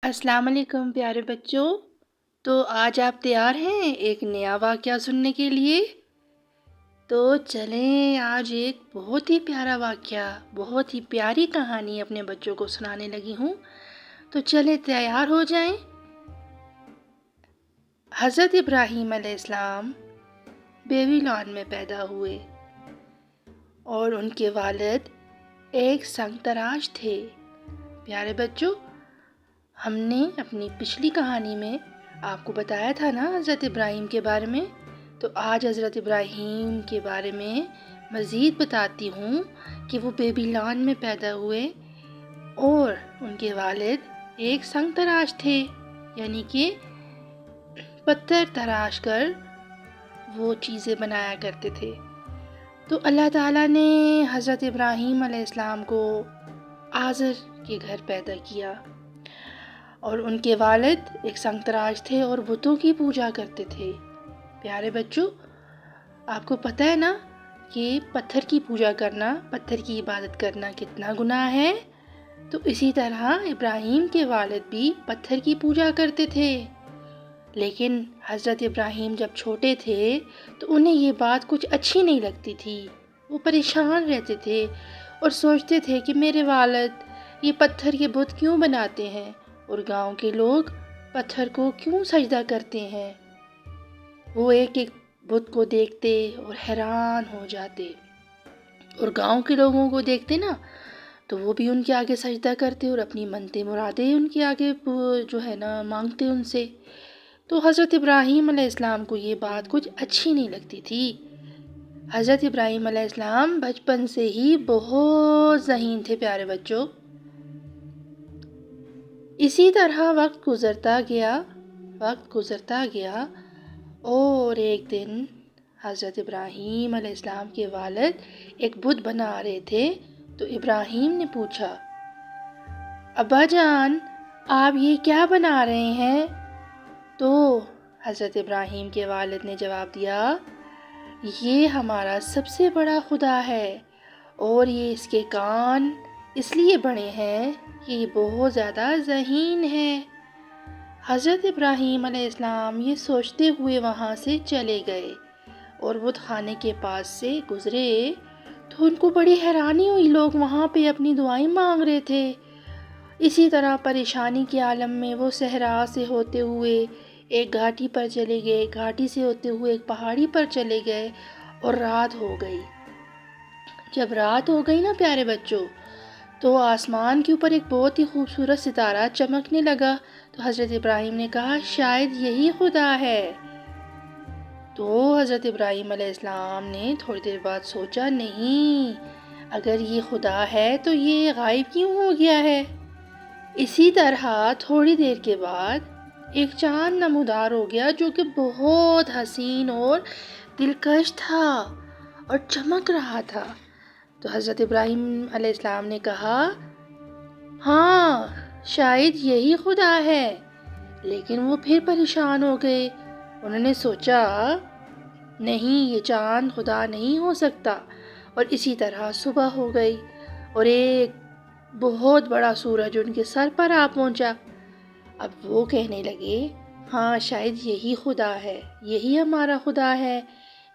السلام علیکم پیارے بچوں۔ تو آج آپ تیار ہیں ایک نیا واقعہ سننے کے لیے؟ تو چلیں آج ایک بہت ہی پیارا واقعہ، بہت ہی پیاری کہانی اپنے بچوں کو سنانے لگی ہوں۔ تو چلیں تیار ہو جائیں۔ حضرت ابراہیم علیہ السلام بیبیلون میں پیدا ہوئے اور ان کے والد ایک سنگ تراش تھے۔ پیارے بچوں، ہم نے اپنی پچھلی کہانی میں آپ کو بتایا تھا نا حضرت ابراہیم کے بارے میں، تو آج حضرت ابراہیم کے بارے میں مزید بتاتی ہوں کہ وہ بیبیلون میں پیدا ہوئے اور ان کے والد ایک سنگ تراش تھے، یعنی کہ پتھر تراش کر وہ چیزیں بنایا کرتے تھے۔ تو اللہ تعالیٰ نے حضرت ابراہیم علیہ السلام کو آزر کے گھر پیدا کیا اور ان کے والد ایک سنگ تراش تھے اور بتوں کی پوجا کرتے تھے۔ پیارے بچوں، آپ کو پتہ ہے نا کہ پتھر کی پوجا کرنا، پتھر کی عبادت کرنا کتنا گناہ ہے؟ تو اسی طرح ابراہیم کے والد بھی پتھر کی پوجا کرتے تھے، لیکن حضرت ابراہیم جب چھوٹے تھے تو انہیں یہ بات کچھ اچھی نہیں لگتی تھی۔ وہ پریشان رہتے تھے اور سوچتے تھے کہ میرے والد یہ پتھر کے بت کیوں بناتے ہیں اور گاؤں کے لوگ پتھر کو کیوں سجدہ کرتے ہیں۔ وہ ایک ایک بت کو دیکھتے اور حیران ہو جاتے، اور گاؤں کے لوگوں کو دیکھتے نا تو وہ بھی ان کے آگے سجدہ کرتے اور اپنی منتیں مرادیں ان کے آگے جو ہے نا مانگتے ان سے۔ تو حضرت ابراہیم علیہ السلام کو یہ بات کچھ اچھی نہیں لگتی تھی۔ حضرت ابراہیم علیہ السلام بچپن سے ہی بہت ذہین تھے پیارے بچوں۔ اسی طرح وقت گزرتا گیا اور ایک دن حضرت ابراہیم علیہ السلام کے والد ایک بت بنا رہے تھے، تو ابراہیم نے پوچھا، ابا جان آپ یہ کیا بنا رہے ہیں؟ تو حضرت ابراہیم کے والد نے جواب دیا، یہ ہمارا سب سے بڑا خدا ہے اور یہ اس کے کان اس لیے بڑے ہیں کہ یہ بہت زیادہ ذہین ہے۔ حضرت ابراہیم علیہ السلام یہ سوچتے ہوئے وہاں سے چلے گئے اور بت خانے کے پاس سے گزرے تو ان کو بڑی حیرانی ہوئی، لوگ وہاں پہ اپنی دعائیں مانگ رہے تھے۔ اسی طرح پریشانی کے عالم میں وہ صحرا سے ہوتے ہوئے ایک گھاٹی پر چلے گئے، گھاٹی سے ہوتے ہوئے ایک پہاڑی پر چلے گئے اور رات ہو گئی۔ جب رات ہو گئی نا پیارے بچوں، تو آسمان کے اوپر ایک بہت ہی خوبصورت ستارہ چمکنے لگا، تو حضرت ابراہیم نے کہا شاید یہی خدا ہے۔ تو حضرت ابراہیم علیہ السلام نے تھوڑی دیر بعد سوچا، نہیں، اگر یہ خدا ہے تو یہ غائب کیوں ہو گیا ہے؟ اسی طرح تھوڑی دیر کے بعد ایک چاند نمودار ہو گیا جو کہ بہت حسین اور دلکش تھا اور چمک رہا تھا۔ تو حضرت ابراہیم علیہ السلام نے کہا، ہاں شاید یہی خدا ہے، لیکن وہ پھر پریشان ہو گئے۔ انہوں نے سوچا، نہیں، یہ چاند خدا نہیں ہو سکتا، اور اسی طرح صبح ہو گئی اور ایک بہت بڑا سورج ان کے سر پر آ پہنچا۔ اب وہ کہنے لگے، ہاں شاید یہی خدا ہے، یہی ہمارا خدا ہے،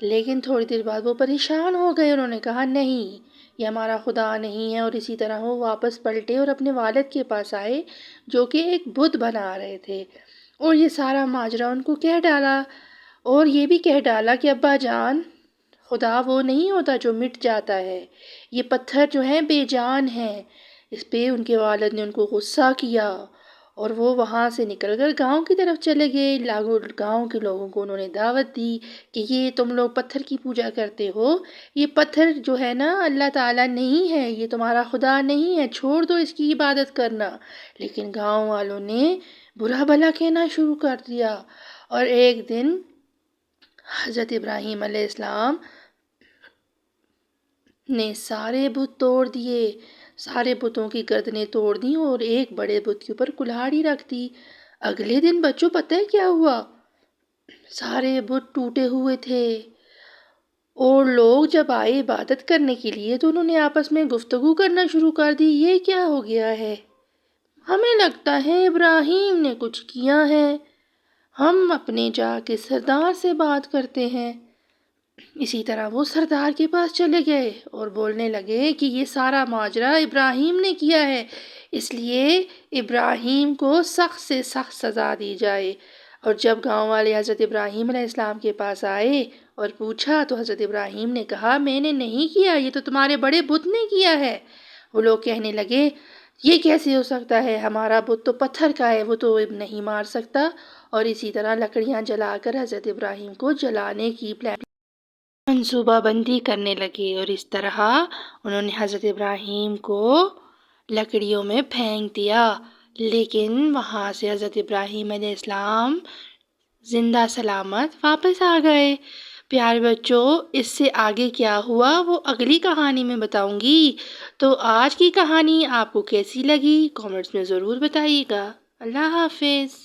لیکن تھوڑی دیر بعد وہ پریشان ہو گئے۔ انہوں نے کہا نہیں، یہ ہمارا خدا نہیں ہے، اور اسی طرح وہ واپس پلٹے اور اپنے والد کے پاس آئے جو کہ ایک بت بنا رہے تھے، اور یہ سارا ماجرا ان کو کہہ ڈالا، اور یہ بھی کہہ ڈالا کہ ابا جان، خدا وہ نہیں ہوتا جو مٹ جاتا ہے، یہ پتھر جو ہیں بے جان ہیں۔ اس پہ ان کے والد نے ان کو غصہ کیا اور وہ وہاں سے نکل کر گاؤں کی طرف چلے گئے۔ گاؤں کے لوگوں کو انہوں نے دعوت دی کہ یہ تم لوگ پتھر کی پوجا کرتے ہو، یہ پتھر جو ہے نا اللہ تعالیٰ نہیں ہے، یہ تمہارا خدا نہیں ہے، چھوڑ دو اس کی عبادت کرنا۔ لیکن گاؤں والوں نے برا بھلا کہنا شروع کر دیا، اور ایک دن حضرت ابراہیم علیہ السلام نے سارے بت توڑ دیے، سارے بتوں کی گردنیں توڑ دیں اور ایک بڑے بت کے اوپر کلہاڑی رکھ دی۔ اگلے دن بچوں پتہ ہے کیا ہوا؟ سارے بت ٹوٹے ہوئے تھے، اور لوگ جب آئے عبادت کرنے کے لیے تو انہوں نے آپس میں گفتگو کرنا شروع کر دی، یہ کیا ہو گیا ہے؟ ہمیں لگتا ہے ابراہیم نے کچھ کیا ہے، ہم اپنے جا کے سردار سے بات کرتے ہیں۔ اسی طرح وہ سردار کے پاس چلے گئے اور بولنے لگے کہ یہ سارا ماجرا ابراہیم نے کیا ہے، اس لیے ابراہیم کو سخت سے سخت سزا دی جائے۔ اور جب گاؤں والے حضرت ابراہیم علیہ السلام کے پاس آئے اور پوچھا تو حضرت ابراہیم نے کہا میں نے نہیں کیا، یہ تو تمہارے بڑے بت نے کیا ہے۔ وہ لوگ کہنے لگے یہ کیسے ہو سکتا ہے، ہمارا بت تو پتھر کا ہے، وہ تو نہیں مار سکتا۔ اور اسی طرح لکڑیاں جلا کر حضرت ابراہیم کو جلانے کی منصوبہ بندی کرنے لگے، اور اس طرح انہوں نے حضرت ابراہیم کو لکڑیوں میں پھینک دیا، لیکن وہاں سے حضرت ابراہیم علیہ السلام زندہ سلامت واپس آ گئے۔ پیارے بچوں، اس سے آگے کیا ہوا وہ اگلی کہانی میں بتاؤں گی۔ تو آج کی کہانی آپ کو کیسی لگی کامنٹس میں ضرور بتائیے گا۔ اللہ حافظ۔